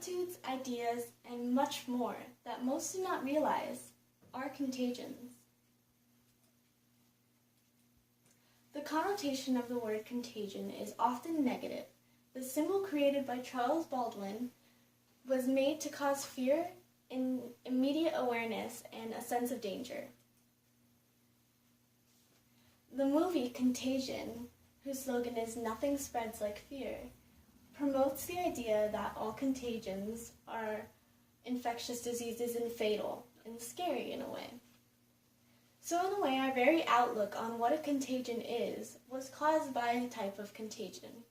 attitudes, ideas, and much more that most do not realize are contagions. The connotation of the word contagion is often negative. The symbol created by Charles Baldwin was made to cause fear, immediate awareness, and a sense of danger. The movie Contagion, whose slogan is "Nothing spreads like fear," promotes the idea that all contagions are infectious diseases and fatal and scary in a way. So in a way, our very outlook on what a contagion is was caused by a type of contagion.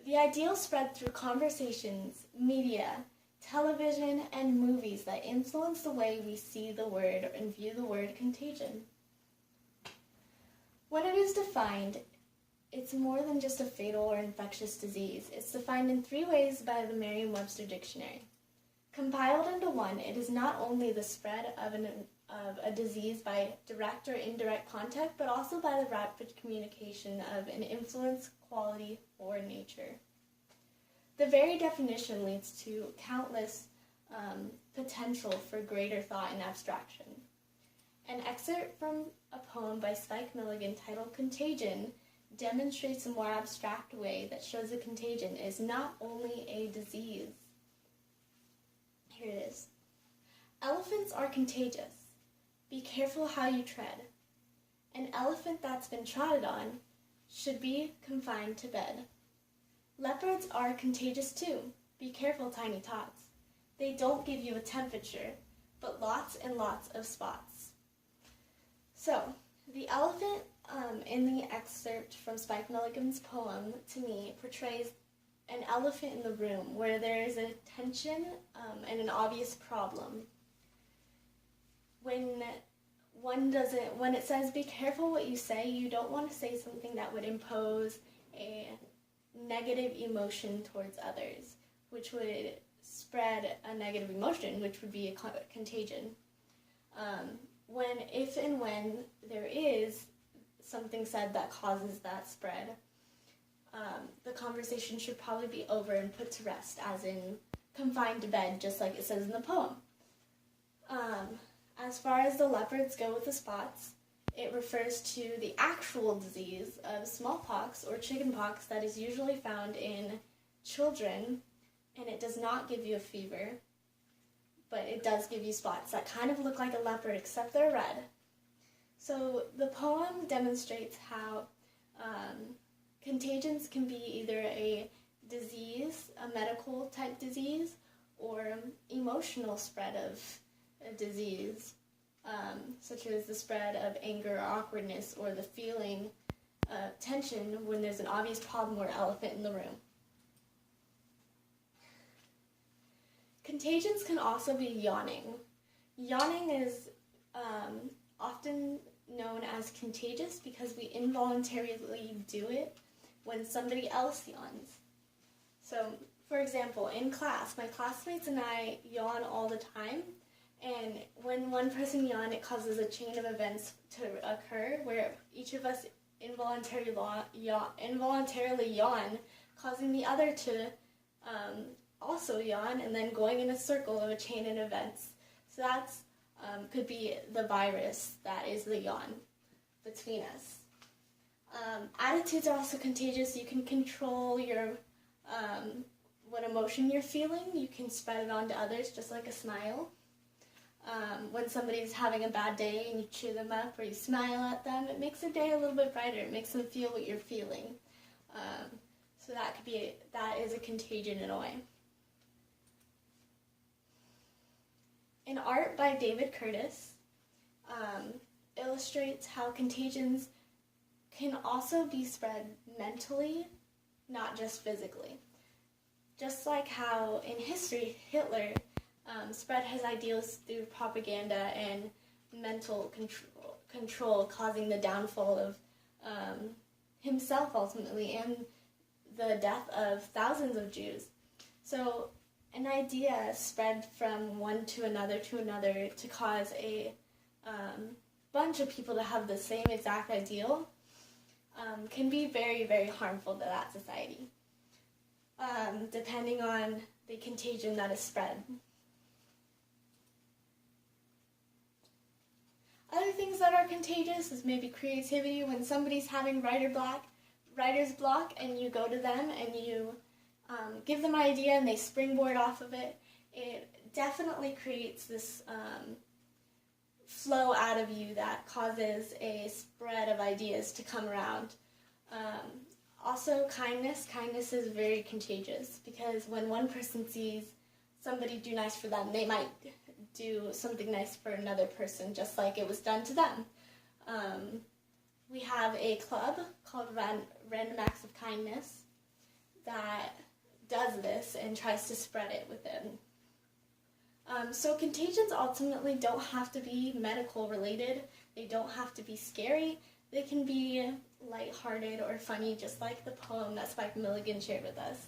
The ideal spread through conversations, media, television, and movies that influence the way we see the word and view the word contagion. When it is defined, it's more than just a fatal or infectious disease. It's defined in 3 ways by the Merriam-Webster Dictionary. Compiled into one, it is not only the spread of a disease by direct or indirect contact, but also by the rapid communication of an influence, quality, or nature. The very definition leads to countless potential for greater thought and abstraction. An excerpt from a poem by Spike Milligan titled "Contagion" demonstrates a more abstract way that shows a contagion is not only a disease. Here it is. Elephants are contagious. Be careful how you tread. An elephant that's been trodden on should be confined to bed. Leopards are contagious too. Be careful, tiny tots. They don't give you a temperature, but lots and lots of spots. So, the elephant in the excerpt from Spike Milligan's poem, to me, portrays an elephant in the room where there is a tension and an obvious problem. When it says be careful what you say, you don't want to say something that would impose a negative emotion towards others, which would spread a negative emotion, which would be a contagion. If and when there is something said that causes that spread, the conversation should probably be over and put to rest, as in confined to bed, just like it says in the poem. As far as the leopards go with the spots, it refers to the actual disease of smallpox or chickenpox that is usually found in children, and it does not give you a fever, but it does give you spots that kind of look like a leopard except they're red. So the poem demonstrates how contagions can be either a disease, a medical type disease, or emotional spread of a disease, such as the spread of anger or awkwardness, or the feeling of tension when there's an obvious problem or elephant in the room. Contagions can also be yawning. Yawning is often known as contagious because we involuntarily do it when somebody else yawns. So, for example, in class, my classmates and I yawn all the time, and when one person yawns, it causes a chain of events to occur where each of us involuntarily yawn, causing the other to also yawn, and then going in a circle of a chain of events. So that's could be the virus that is the yawn between us. Attitudes are also contagious. You can control your what emotion you're feeling. You can spread it on to others, just like a smile. When somebody's having a bad day and you cheer them up or you smile at them, it makes their day a little bit brighter. It makes them feel what you're feeling. So that is a contagion in a way. An art by David Curtis illustrates how contagions can also be spread mentally, not just physically. Just like how in history Hitler spread his ideals through propaganda and mental control, causing the downfall of himself ultimately and the death of thousands of Jews. So an idea spread from one to another to cause a bunch of people to have the same exact ideal can be very, very harmful to that society. Depending on the contagion that is spread. Other things that are contagious is maybe creativity. When somebody's having writer's block, and you go to them and you give them an idea and they springboard off of it, it definitely creates this flow out of you that causes a spread of ideas to come around. Also, kindness. Kindness is very contagious, because when one person sees somebody do nice for them, they might do something nice for another person, just like it was done to them. We have a club called Random Acts of Kindness that does this and tries to spread it within. So contagions ultimately don't have to be medical related. They don't have to be scary. They can be lighthearted or funny, just like the poem that Spike Milligan shared with us.